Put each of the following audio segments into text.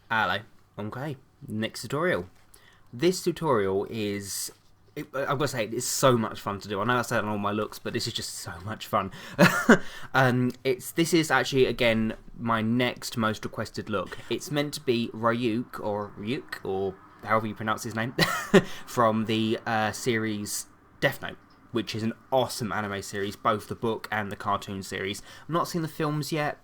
Hello. Okay, next tutorial. This tutorial is, I've got to say, it's so much fun to do. I know I said on all my looks, but this is just so much fun. This is actually, again, my next most requested look. It's meant to be Ryuk, or however you pronounce his name, from the series Death Note, which is an awesome anime series, both the book and the cartoon series. I've not seen the films yet.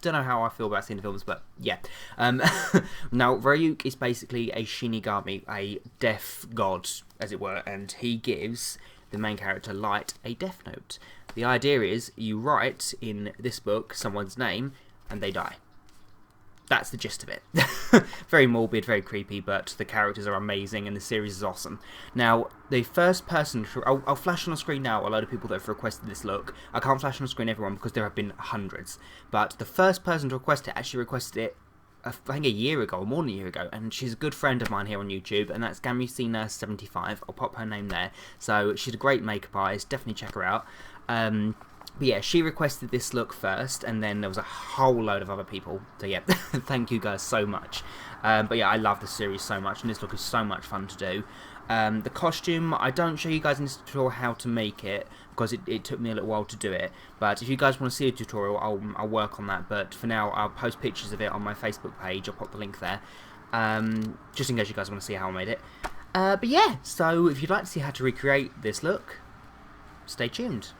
Don't know how I feel about seeing the films, but yeah. Now, Ryuk is basically a Shinigami, a death god, as it were, and he gives the main character, Light, a death note. The idea is you write in this book someone's name, and they die. That's the gist of it. Very morbid, very creepy, but the characters are amazing and the series is awesome. Now, the first person... I'll flash on the screen now a load of people that have requested this look. I can't flash on the screen everyone because there have been hundreds. But the first person to request it actually requested it, I think a year ago, or more than a year ago, and she's a good friend of mine here on YouTube, and that's Gamucina75. I'll pop her name there. So she's a great makeup artist, definitely check her out. But yeah, she requested this look first, and then there was a whole load of other people. So yeah, thank you guys so much. But yeah, I love the series so much, and this look is so much fun to do. The costume, I don't show you guys in this tutorial how to make it, because it took me a little while to do it. But if you guys want to see a tutorial, I'll work on that. But for now, I'll post pictures of it on my Facebook page. I'll pop the link there, just in case you guys want to see how I made it. But yeah, so if you'd like to see how to recreate this look, stay tuned.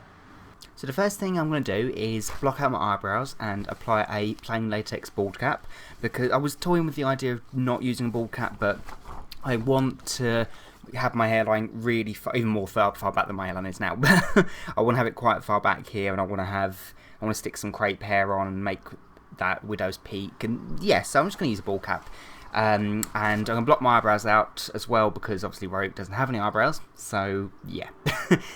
So the first thing I'm going to do is block out my eyebrows and apply a plain latex bald cap, because I was toying with the idea of not using a bald cap, but I want to have my hairline really even more far back than my hairline is now. I want to have it quite far back here, and I want to stick some crepe hair on and make that widow's peak, and yeah, so I'm just going to use a bald cap. And I'm going to block my eyebrows out as well, because obviously Ryuk doesn't have any eyebrows, so yeah.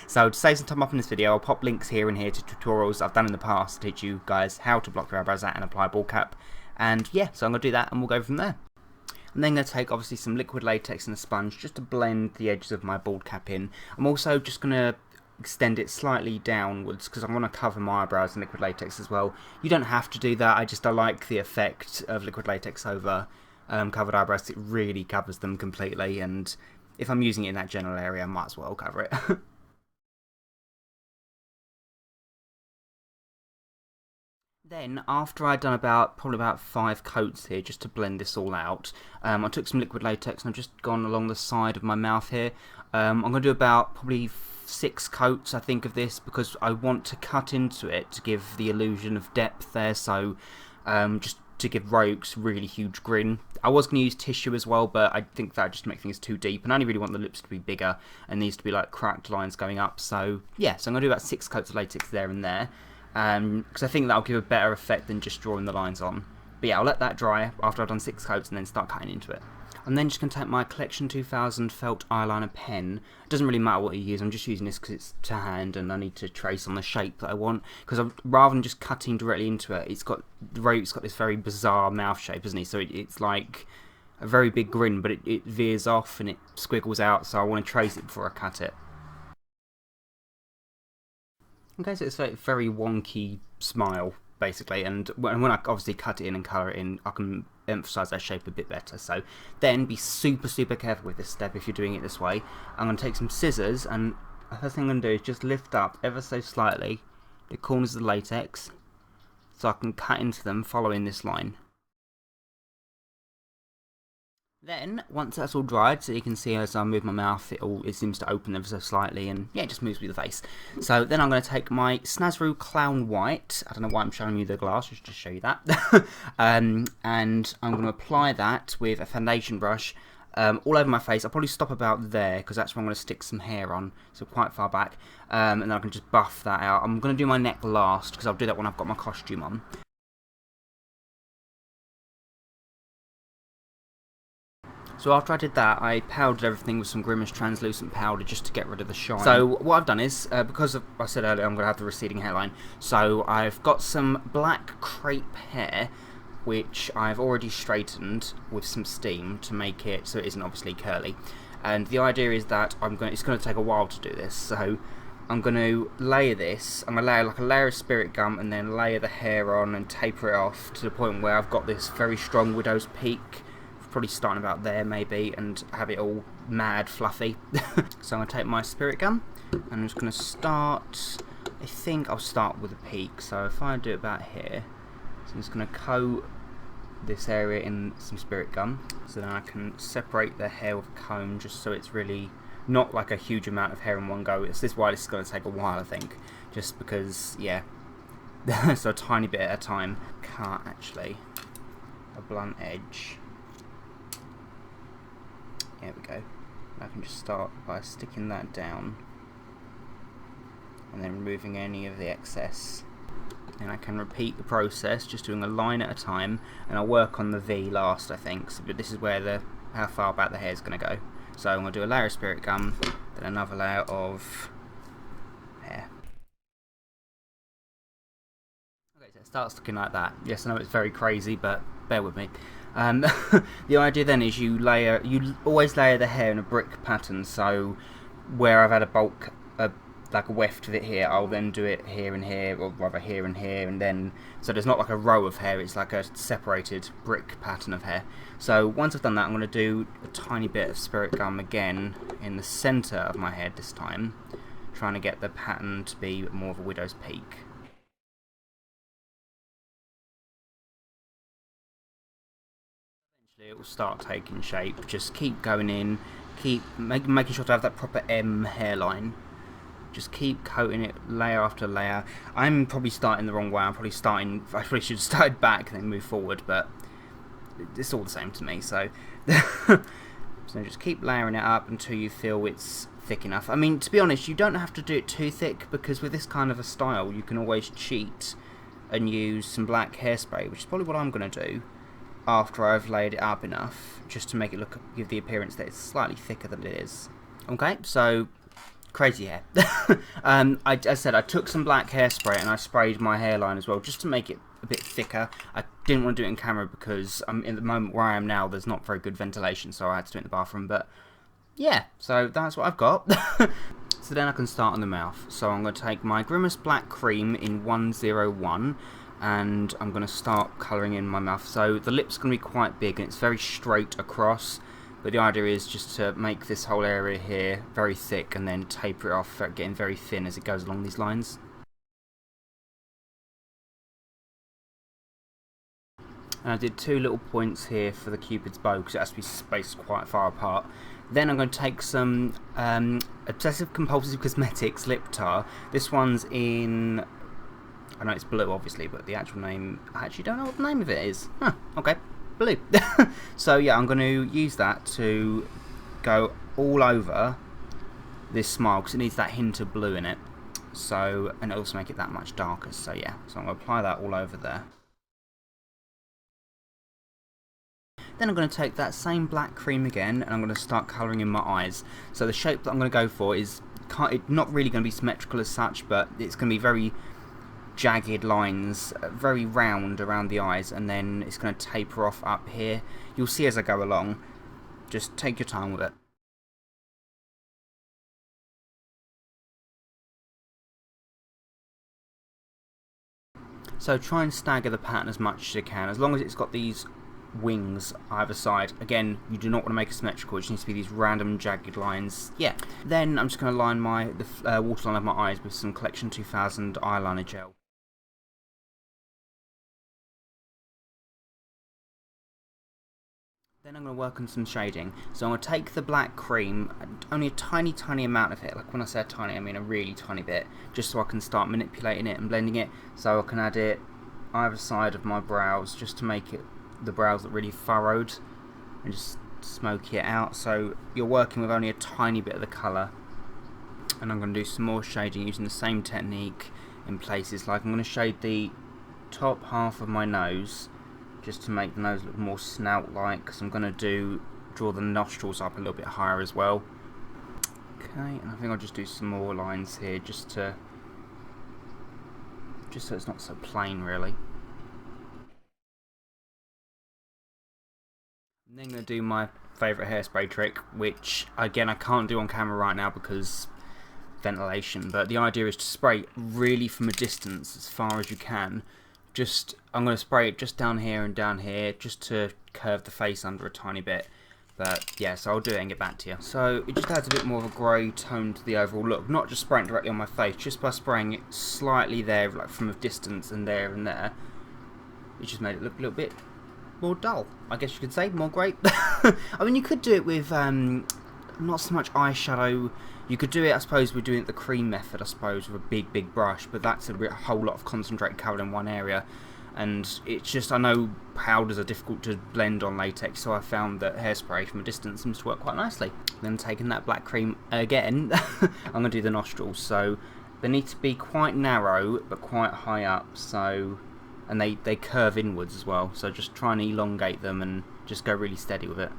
So to save some time up in this video, I'll pop links here and here to tutorials I've done in the past to teach you guys how to block your eyebrows out and apply a bald cap. And yeah, so I'm going to do that and we'll go from there. I'm then going to take obviously some liquid latex and a sponge just to blend the edges of my bald cap in. I'm also just going to extend it slightly downwards because I want to cover my eyebrows in liquid latex as well. You don't have to do that, I like the effect of liquid latex over covered eyebrows. It really covers them completely, and if I'm using it in that general area, I might as well cover it. Then, after I'd done probably about 5 coats here, just to blend this all out, I took some liquid latex and I've just gone along the side of my mouth here. I'm going to do about probably 6 coats, I think, of this, because I want to cut into it to give the illusion of depth there, so just to give Ryuk's really huge grin. I was going to use tissue as well, but I think that would just make things too deep, and I only really want the lips to be bigger and these to be like cracked lines going up. So yeah, so I'm going to do about 6 coats of latex there and there, because I think that'll give a better effect than just drawing the lines on. But yeah, I'll let that dry after I've done 6 coats and then start cutting into it. I'm then just going to take my Collection 2000 felt eyeliner pen. It doesn't really matter what you use, I'm just using this because it's to hand and I need to trace on the shape that I want. Because rather than just cutting directly into it, Ryuk's got this very bizarre mouth shape, isn't he? So it's like a very big grin, but it veers off and it squiggles out, so I want to trace it before I cut it. Okay, so it's a very wonky smile, basically, and when I obviously cut it in and colour it in, I can emphasise that shape a bit better. So then be super careful with this step if you're doing it this way. I'm going to take some scissors, and the first thing I'm going to do is just lift up ever so slightly the corners of the latex so I can cut into them following this line. Then, once that's all dried, so you can see as I move my mouth, it seems to open ever so slightly, and yeah, it just moves with the face. So then I'm going to take my Snazaroo Clown White. I don't know why I'm showing you the glass, just to show you that. And I'm going to apply that with a foundation brush all over my face. I'll probably stop about there, because that's where I'm going to stick some hair on, so quite far back. And then I can just buff that out. I'm going to do my neck last, because I'll do that when I've got my costume on. So after I did that, I powdered everything with some Grimace translucent powder just to get rid of the shine. So what I've done is, because I said earlier I'm going to have the receding hairline, so I've got some black crepe hair, which I've already straightened with some steam to make it so it isn't obviously curly. And the idea is that it's going to take a while to do this, so I'm going to layer this. I'm going to layer like a layer of Spirit Gum and then layer the hair on and taper it off to the point where I've got this very strong widow's peak. Probably starting about there maybe, and have it all mad fluffy. So I'm going to take my Spirit Gum and I'm just going to start, I think I'll start with a peak. So if I do it about here, so I'm just going to coat this area in some Spirit Gum so then I can separate the hair with a comb just so it's really not like a huge amount of hair in one go. This is why this is going to take a while, I think, just because, yeah, so a tiny bit at a time. Cut actually a blunt edge. There we go. I can just start by sticking that down and then removing any of the excess. And I can repeat the process, just doing a line at a time, and I'll work on the V last, I think. So, but this is where how far back the hair is going to go. So I'm going to do a layer of Spirit Gum, then another layer of hair. Okay, so it starts looking like that. Yes, I know it's very crazy, but bear with me. The idea then is you always layer the hair in a brick pattern. So where I've had a bulk, like a weft of it here, I'll then do it here and here, or rather here and here, and then so there's not like a row of hair, it's like a separated brick pattern of hair. So once I've done that, I'm going to do a tiny bit of Spirit Gum again in the centre of my head this time, trying to get the pattern to be more of a widow's peak. Eventually it will start taking shape. Just keep going in, keep making sure to have that proper M hairline. Just keep coating it layer after layer. I'm probably starting the wrong way. I probably should have started back and then move forward, but it's all the same to me. So, so just keep layering it up until you feel it's thick enough. I mean, to be honest, you don't have to do it too thick, because with this kind of a style, you can always cheat and use some black hairspray, which is probably what I'm going to do after I've laid it up enough, just to make it give the appearance that it's slightly thicker than it is. Okay, so crazy hair. I said I took some black hairspray and I sprayed my hairline as well, just to make it a bit thicker. I didn't want to do it in camera because in the moment where I am now, there's not very good ventilation, so I had to do it in the bathroom. But yeah, so that's what I've got. So then I can start on the mouth. So I'm going to take my Grimace Black Cream in 101 and I'm going to start colouring in my mouth. So the lip's going to be quite big and it's very straight across. But the idea is just to make this whole area here very thick and then taper it off, getting very thin as it goes along these lines. And I did 2 little points here for the Cupid's bow because it has to be spaced quite far apart. Then I'm going to take some Obsessive Compulsive Cosmetics Lip Tar. This one's in, I know it's blue obviously, but the actual name, I actually don't know what the name of it is. Huh, okay. Blue. So yeah, I'm going to use that to go all over this smile because it needs that hint of blue in it. So, and also make it that much darker. So yeah, so I'm going to apply that all over there. Then I'm going to take that same black cream again and I'm going to start colouring in my eyes. So the shape that I'm going to go for is not really going to be symmetrical as such, but it's going to be very jagged lines, very round around the eyes, and then it's going to taper off up here. You'll see as I go along. Just take your time with it. So try and stagger the pattern as much as you can, as long as it's got these wings either side. Again, you do not want to make it symmetrical, it just needs to be these random jagged lines. Yeah. Then I'm just going to line the waterline of my eyes with some Collection 2000 eyeliner gel. Then I'm going to work on some shading. So I'm going to take the black cream, only a tiny amount of it. Like when I say tiny, I mean a really tiny bit, just so I can start manipulating it and blending it. So I can add it either side of my brows, just to make the brows look really furrowed and just smoky it out. So you're working with only a tiny bit of the colour. And I'm going to do some more shading using the same technique in places. Like I'm going to shade the top half of my nose, just to make the nose look more snout-like, because I'm going to draw the nostrils up a little bit higher as well. Okay, and I think I'll just do some more lines here, just so it's not so plain, really. I'm then going to do my favourite hairspray trick, which again I can't do on camera right now because ventilation, but the idea is to spray really from a distance as far as you can. I'm going to spray it just down here, just to curve the face under a tiny bit. But yeah, so I'll do it and get back to you. So it just adds a bit more of a grey tone to the overall look. Not just spraying directly on my face, just by spraying it slightly there, like from a distance, and there. It just made it look a little bit more dull, I guess you could say, more grey. I mean, you could do it with not so much eyeshadow. You could do it, I suppose, we're doing it the cream method, I suppose, with a big brush, but that's a whole lot of concentrated colour in one area. And it's just, I know powders are difficult to blend on latex, so I found that hairspray from a distance seems to work quite nicely. Then taking that black cream again, I'm going to do the nostrils. So they need to be quite narrow, but quite high up, so, and they curve inwards as well, so just try and elongate them and just go really steady with it.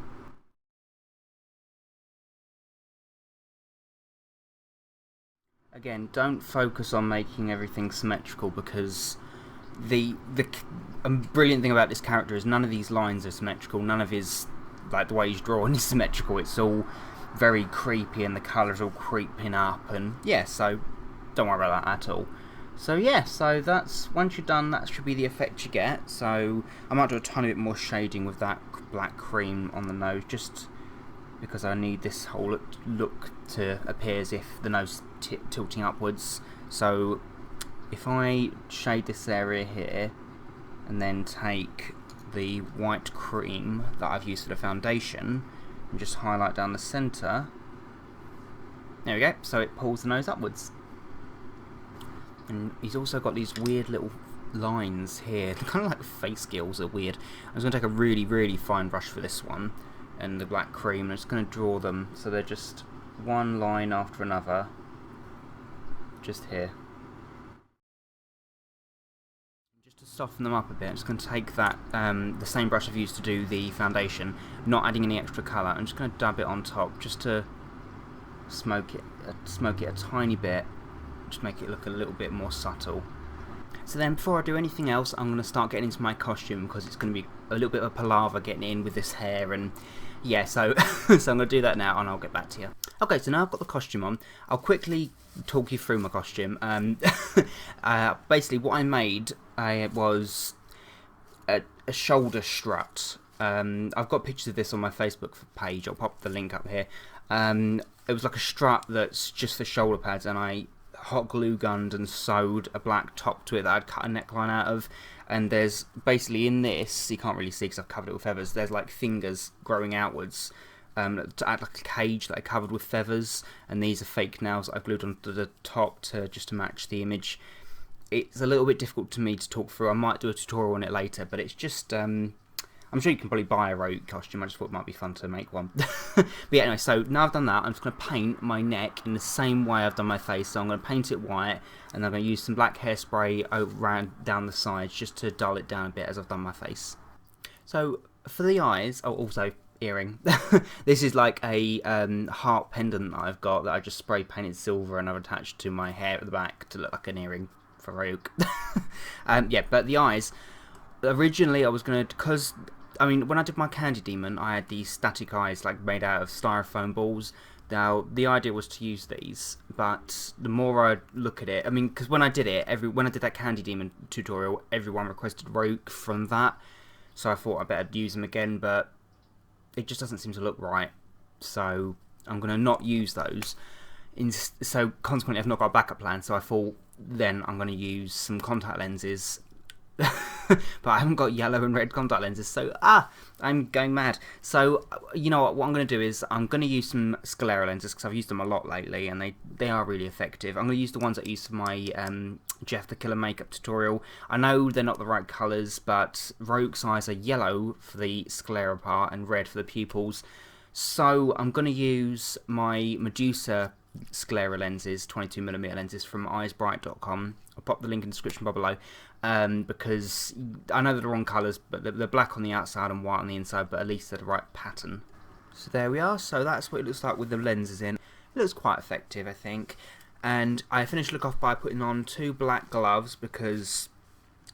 Again, don't focus on making everything symmetrical, because the brilliant thing about this character is none of these lines are symmetrical. None of his, like, the way he's drawn is symmetrical. It's all very creepy and the colours all creeping up, and yeah, so don't worry about that at all. So yeah, so that's, once you're done, that should be the effect you get. So I might do a tiny bit more shading with that black cream on the nose, just because I need this whole look to appear as if the nose is tilting upwards. So if I shade this area here and then take the white cream that I've used for the foundation and just highlight down the centre, there we go, so it pulls the nose upwards. And he's also got these weird little lines here, kind of like face gills are weird. I'm just going to take a really fine brush for this one and the black cream, and I'm just going to draw them so they're just one line after another, just here. Just to soften them up a bit, I'm just going to take that, the same brush I've used to do the foundation, not adding any extra colour. I'm just going to dab it on top just to smoke it a tiny bit, just make it look a little bit more subtle. So then, before I do anything else, I'm going to start getting into my costume, because it's going to be a little bit of a palaver getting in with this hair, and yeah, so so I'm going to do that now, and I'll get back to you. Okay, so now I've got the costume on. I'll quickly talk you through my costume. Basically, what I made was a shoulder strut. I've got pictures of this on my Facebook page. I'll pop the link up here. It was like a strut that's just for shoulder pads, and I hot glue gunned and sewed a black top to it that I'd cut a neckline out of. And there's basically, in this, you can't really see because I've covered it with feathers, there's like fingers growing outwards to add like a cage that I covered with feathers, and these are fake nails that I've glued onto the top just to match the image. It's a little bit difficult to me to talk through. I might do a tutorial on it later, but it's just I'm sure you can probably buy a Ryuk costume. I just thought it might be fun to make one. But yeah, anyway, so now I've done that, I'm just going to paint my neck in the same way I've done my face. So I'm going to paint it white, and I'm going to use some black hairspray down the sides just to dull it down a bit as I've done my face. So for the eyes, oh, also earring. This is like a heart pendant that I've got that I just spray painted silver, and I've attached to my hair at the back to look like an earring for Ryuk. Yeah, but the eyes, originally I was going to, because I mean, when I did my Candy Demon, I had these static eyes like made out of styrofoam balls. Now, the idea was to use these, but the more I look at it, I mean, because when I did it, when I did that Candy Demon tutorial, everyone requested Ryuk from that, so I thought I better use them again, but it just doesn't seem to look right, so I'm going to not use those. So consequently, I've not got a backup plan, so I thought then I'm going to use some contact lenses. But I haven't got yellow and red contact lenses, so I'm going mad. So you know what I'm going to do is I'm going to use some sclera lenses, because I've used them a lot lately, and they are really effective. I'm going to use the ones I used for my Jeff the Killer makeup tutorial. I know they're not the right colours, but Ryuk's eyes are yellow for the sclera part and red for the pupils. So I'm going to use my Medusa sclera lenses, 22mm lenses from eyesbright.com. I'll pop the link in the description below, because I know they're the wrong colours, but they're black on the outside and white on the inside, but at least they're the right pattern. So there we are. So that's what it looks like with the lenses in. It looks quite effective, I think. And I finished the look off by putting on 2 black gloves, because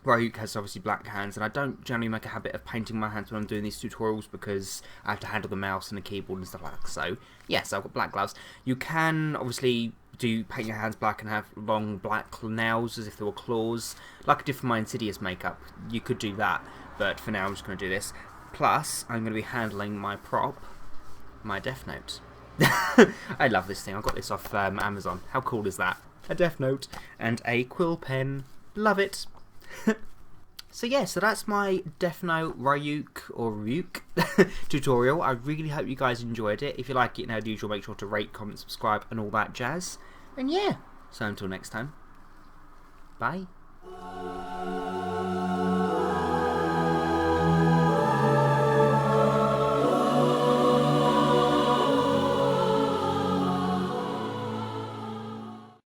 Ryuk has obviously black hands, and I don't generally make a habit of painting my hands when I'm doing these tutorials, because I have to handle the mouse and the keyboard and stuff like that. So yes, I've got black gloves. You can obviously do paint your hands black and have long black nails as if they were claws, like I did for my Insidious makeup. You could do that, but for now I'm just going to do this. Plus, I'm going to be handling my prop, my Death Note. I love this thing. I got this off Amazon. How cool is that? A Death Note and a quill pen. Love it. So yeah, so that's my Death Note Ryuk tutorial. I really hope you guys enjoyed it. If you like it, now as usual, make sure to rate, comment, subscribe and all that jazz. And yeah, so until next time, bye.